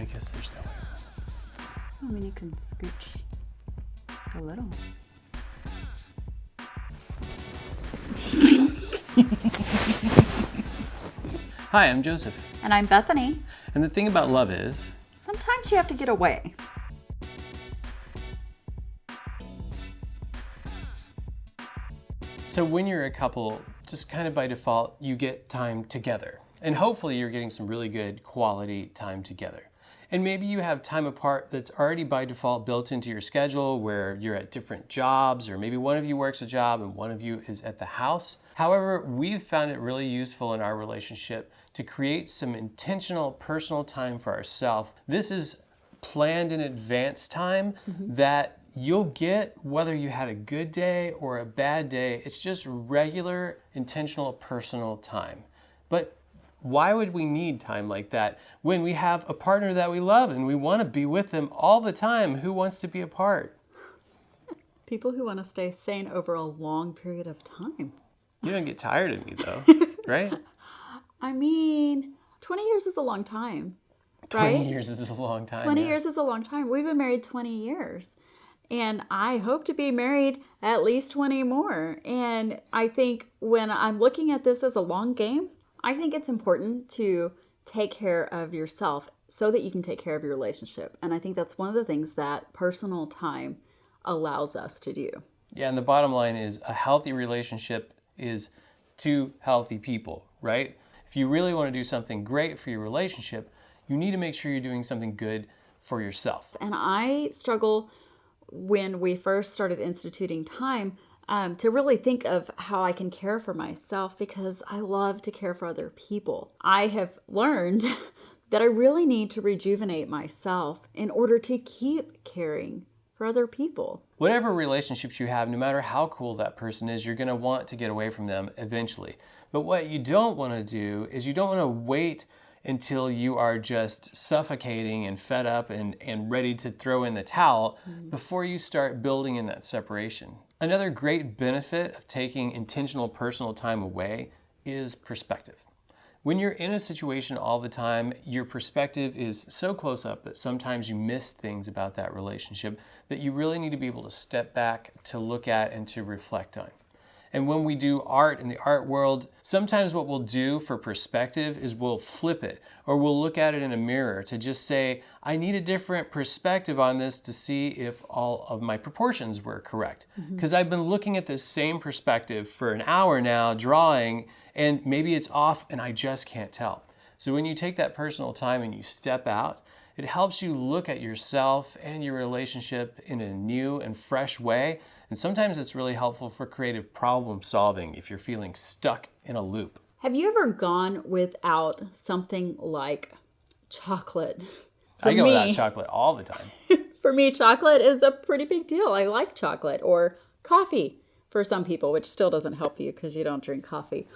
I guess there's no way. I mean, you can scooch a little. Hi, I'm Joseph. And I'm Bethany. And the thing about love is, Sometimes you have to get away. so when you're a couple, just kind of by default, you get time together. And hopefully you're getting some really good quality time together. And maybe you have time apart that's already by default built into your schedule where you're at different jobs, or maybe one of you works a job and one of you is at the house. However, we've found it really useful in our relationship to create some intentional personal time for ourselves. This is planned in advance time that you'll get whether you had a good day or a bad day. It's just regular, intentional, personal time. But why would we need time like that when we have a partner that we love and we want to be with them all the time? Who wants to be apart? People who want to stay sane over a long period of time. You don't get tired of me though, right? I mean, 20 years is a long time, 20 right? years is a long time. 20 yeah. years is a long time. We've been married 20 years. And I hope to be married at least 20 more. And I think when I'm looking at this as a long game, I think it's important to take care of yourself so that you can take care of your relationship. And I think that's one of the things that personal time allows us to do. Yeah, and the bottom line is a healthy relationship is two healthy people, right? If you really want to do something great for your relationship, you need to make sure you're doing something good for yourself. And I struggle when we first started instituting time to really think of how I can care for myself, because I love to care for other people. I have learned that I really need to rejuvenate myself in order to keep caring for other people. Whatever relationships you have, no matter how cool that person is, you're going to want to get away from them eventually. But what you don't want to do is you don't want to wait until you are just suffocating and fed up and ready to throw in the towel before you start building in that separation. Another great benefit of taking intentional personal time away is perspective. When you're in a situation all the time, your perspective is so close up that sometimes you miss things about that relationship that you really need to be able to step back to look at and to reflect on. And when we do art in the art world, sometimes what we'll do for perspective is we'll flip it, or we'll look at it in a mirror to just say, I need a different perspective on this to see if all of my proportions were correct. Because I've been looking at this same perspective for an hour now, drawing, and maybe it's off and I just can't tell. So when you take that personal time and you step out, it helps you look at yourself and your relationship in a new and fresh way. And sometimes it's really helpful for creative problem solving if you're feeling stuck in a loop. Have you ever gone without something like chocolate? I go without chocolate all the time. For me, chocolate is a pretty big deal. I like chocolate, or coffee for some people, which still doesn't help you because you don't drink coffee.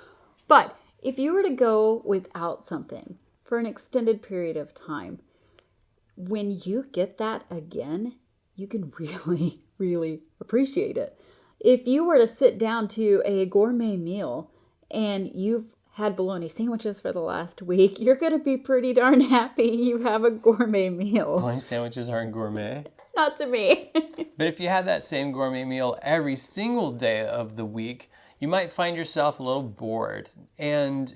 But if you were to go without something for an extended period of time, when you get that again, you can really, really appreciate it. If you were to sit down to a gourmet meal and you've had bologna sandwiches for the last week, you're going to be pretty darn happy you have a gourmet meal. Bologna sandwiches aren't gourmet. Not to me. But if you had that same gourmet meal every single day of the week, you might find yourself a little bored. And,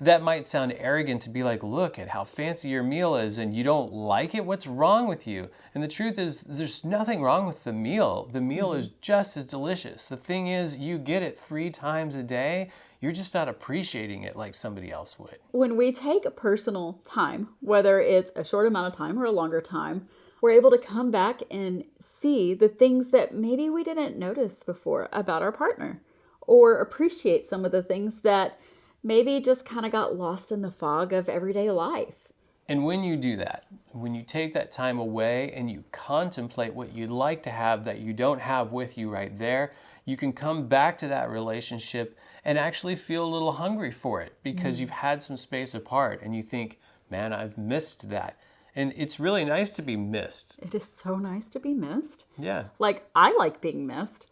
that might sound arrogant to be like, look at how fancy your meal is and you don't like it? What's wrong with you? And the truth is, there's nothing wrong with the meal. The meal is just as delicious. The thing is, you get it 3 times a day. You're just not appreciating it like somebody else would. When we take personal time, whether it's a short amount of time or a longer time, we're able to come back and see the things that maybe we didn't notice before about our partner, or appreciate some of the things that maybe just kind of got lost in the fog of everyday life. And when you do that, when you take that time away and you contemplate what you'd like to have that you don't have with you right there, you can come back to that relationship and actually feel a little hungry for it because you've had some space apart and you think, man, I've missed that. And it's really nice to be missed. It is so nice to be missed. Yeah. Like, I like being missed,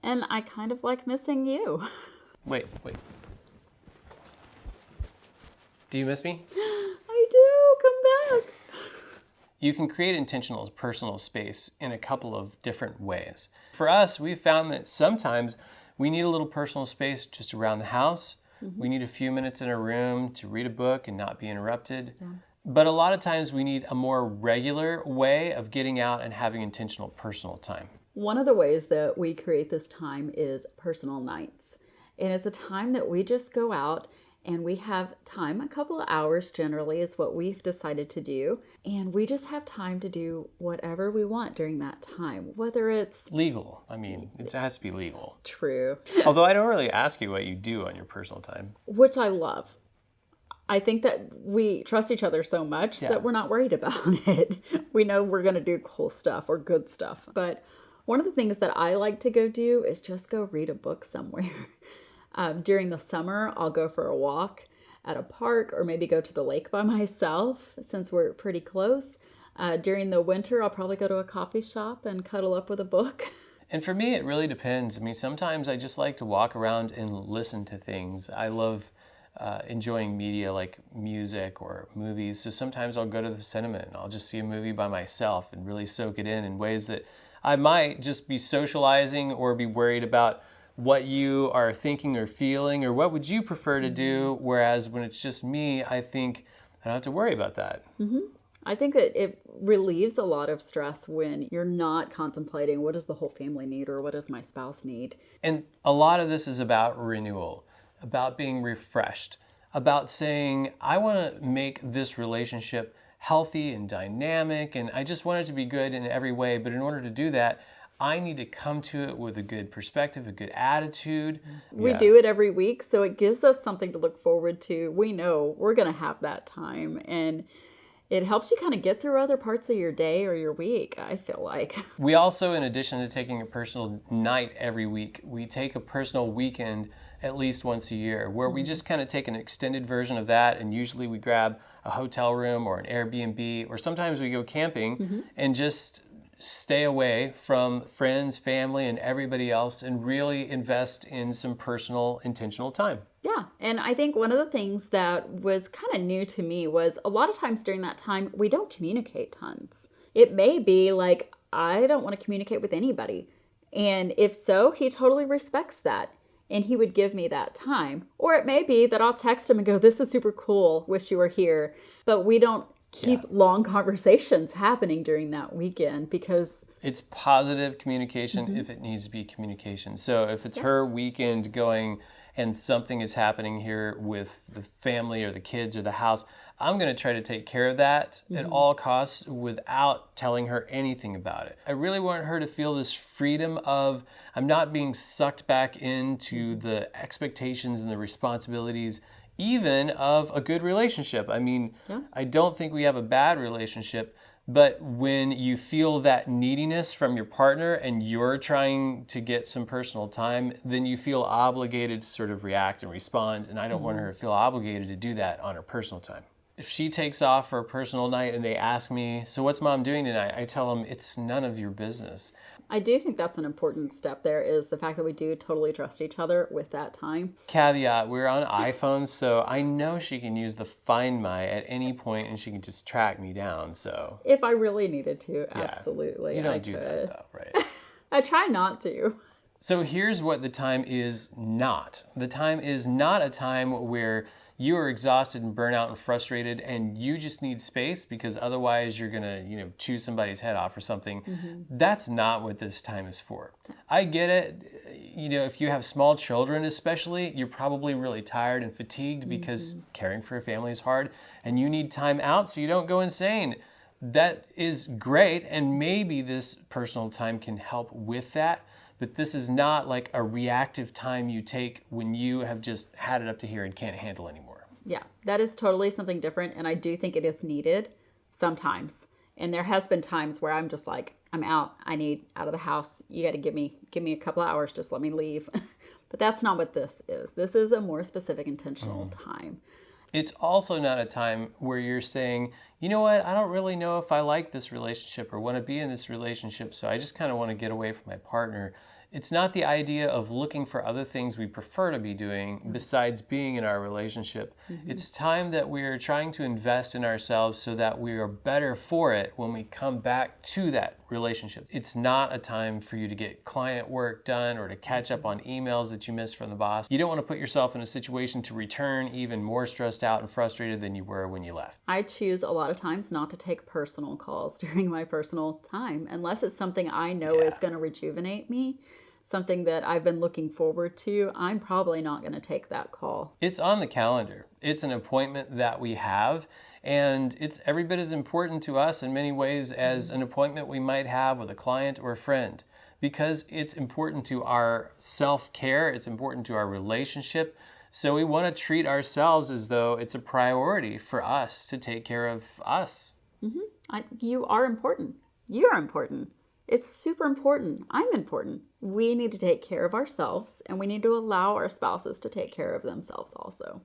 and I kind of like missing you. Wait. Do you miss me? I do. Come back. You can create intentional personal space in a couple of different ways. For us, we found that sometimes we need a little personal space just around the house. We need a few minutes in a room to read a book and not be interrupted. Yeah. But a lot of times we need a more regular way of getting out and having intentional personal time. One of the ways that we create this time is personal nights. And it's a time that we just go out and we have time, a couple of hours generally is what we've decided to do. And we just have time to do whatever we want during that time, whether it's Legal. I mean, it has to be legal. true, Although I don't really ask you what you do on your personal time. which I love. I think that we trust each other so much Yeah. that we're not worried about it. We know we're going to do cool stuff or good stuff. But one of the things that I like to go do is just go read a book somewhere. During the summer, I'll go for a walk at a park or maybe go to the lake by myself since we're pretty close. During the winter, I'll probably go to a coffee shop and cuddle up with a book. And for me, it really depends. I mean, sometimes I just like to walk around and listen to things. I love enjoying media like music or movies. So sometimes I'll go to the cinema and I'll just see a movie by myself and really soak it in ways that I might just be socializing or be worried about what you are thinking or feeling or what would you prefer to do. Whereas when it's just me, I think I don't have to worry about that. I think that it relieves a lot of stress when you're not contemplating what does the whole family need or what does my spouse need. And a lot of this is about renewal, about being refreshed, about saying, I want to make this relationship healthy and dynamic, and I just want it to be good in every way. But in order to do that, I need to come to it with a good perspective, a good attitude. We do it every week, so it gives us something to look forward to. We know we're going to have that time, and it helps you kind of get through other parts of your day or your week, I feel like. We also, in addition to taking a personal night every week, we take a personal weekend at least once a year where we just kind of take an extended version of that, and usually we grab a hotel room or an Airbnb, or sometimes we go camping and just stay away from friends, family, and everybody else and really invest in some personal, intentional time. Yeah, and I think one of the things that was kind of new to me was a lot of times during that time, we don't communicate tons. It may be like, I don't want to communicate with anybody. And if so, he totally respects that. And he would give me that time. Or it may be that I'll text him and go, this is super cool, wish you were here. But we don't keep long conversations happening during that weekend because it's positive communication if it needs to be communication. So if it's her weekend going and something is happening here with the family or the kids or the house, I'm going to try to take care of that at all costs without telling her anything about it. I really want her to feel this freedom of I'm not being sucked back into the expectations and the responsibilities even of a good relationship. I mean, I don't think we have a bad relationship, but when you feel that neediness from your partner and you're trying to get some personal time, then you feel obligated to sort of react and respond, and I don't want her to feel obligated to do that on her personal time. If she takes off for a personal night and they ask me, so what's mom doing tonight? I tell them it's none of your business. I do think that's an important step there is the fact that we do totally trust each other with that time. Caveat, we're on iPhones, so I know she can use the Find My at any point and she can just track me down, so. If I really needed to, absolutely. You don't I do could. that though, right? I try not to. So here's what the time is not. The time is not a time where you are exhausted and burnt out and frustrated and you just need space because otherwise you're going to, chew somebody's head off or something. That's not what this time is for. I get it. If you have small children especially, you're probably really tired and fatigued because caring for a family is hard and you need time out so you don't go insane. That is great, and maybe this personal time can help with that. But this is not like a reactive time you take when you have just had it up to here and can't handle anymore. Yeah, that is totally something different. And I do think it is needed sometimes. And there has been times where I'm just like, I'm out. I need out of the house. You got to give me a couple of hours. Just let me leave. But that's not what this is. This is a more specific, intentional time. It's also not a time where you're saying, you know what, I don't really know if I like this relationship or want to be in this relationship, so I just kind of want to get away from my partner. It's not the idea of looking for other things we prefer to be doing besides being in our relationship. It's time that we're trying to invest in ourselves so that we are better for it when we come back to that relationship. It's not a time for you to get client work done or to catch up on emails that you missed from the boss. You don't want to put yourself in a situation to return even more stressed out and frustrated than you were when you left. I choose a lot of times not to take personal calls during my personal time unless it's something I know is going to rejuvenate me, something that I've been looking forward to. I'm probably not going to take that call. It's on the calendar. It's an appointment that we have, and it's every bit as important to us in many ways as an appointment we might have with a client or a friend, because it's important to our self-care, it's important to our relationship. So we want to treat ourselves as though it's a priority for us to take care of us. You are important. You're important. It's super important. I'm important. We need to take care of ourselves, and we need to allow our spouses to take care of themselves also.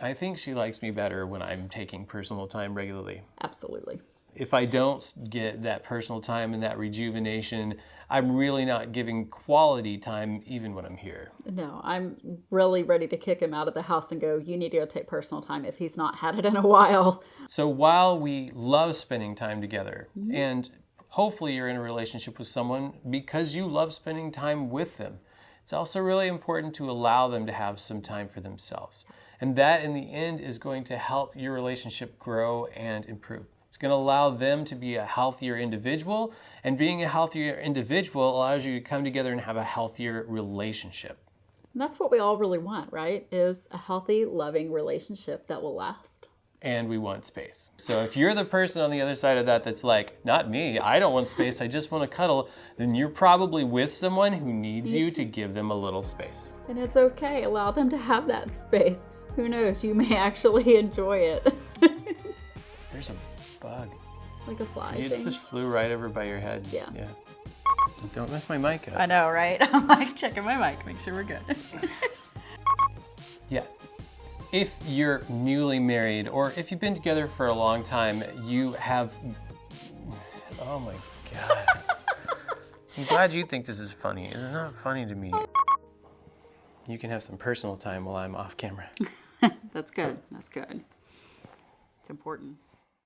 I think she likes me better when I'm taking personal time regularly. Absolutely. If I don't get that personal time and that rejuvenation, I'm really not giving quality time even when I'm here. No, I'm really ready to kick him out of the house and go, you need to go take personal time if he's not had it in a while. So while we love spending time together, and hopefully you're in a relationship with someone because you love spending time with them, it's also really important to allow them to have some time for themselves. And that in the end is going to help your relationship grow and improve. It's going to allow them to be a healthier individual, and being a healthier individual allows you to come together and have a healthier relationship. And that's what we all really want, right? Is a healthy, loving relationship that will last. And we want space. So if you're the person on the other side of that that's like, not me, I don't want space, I just want to cuddle, then you're probably with someone who needs you to give them a little space. And it's okay. Allow them to have that space. Who knows? You may actually enjoy it. There's a bug. Like a fly It thing. just flew right over by your head. Yeah. Don't mess my mic up. I know, right? I'm like checking my mic, make sure we're good. Yeah. If you're newly married or if you've been together for a long time, you have... Oh my God. I'm glad you think this is funny. It's not funny to me. You can have some personal time while I'm off camera. That's good. That's good. It's important.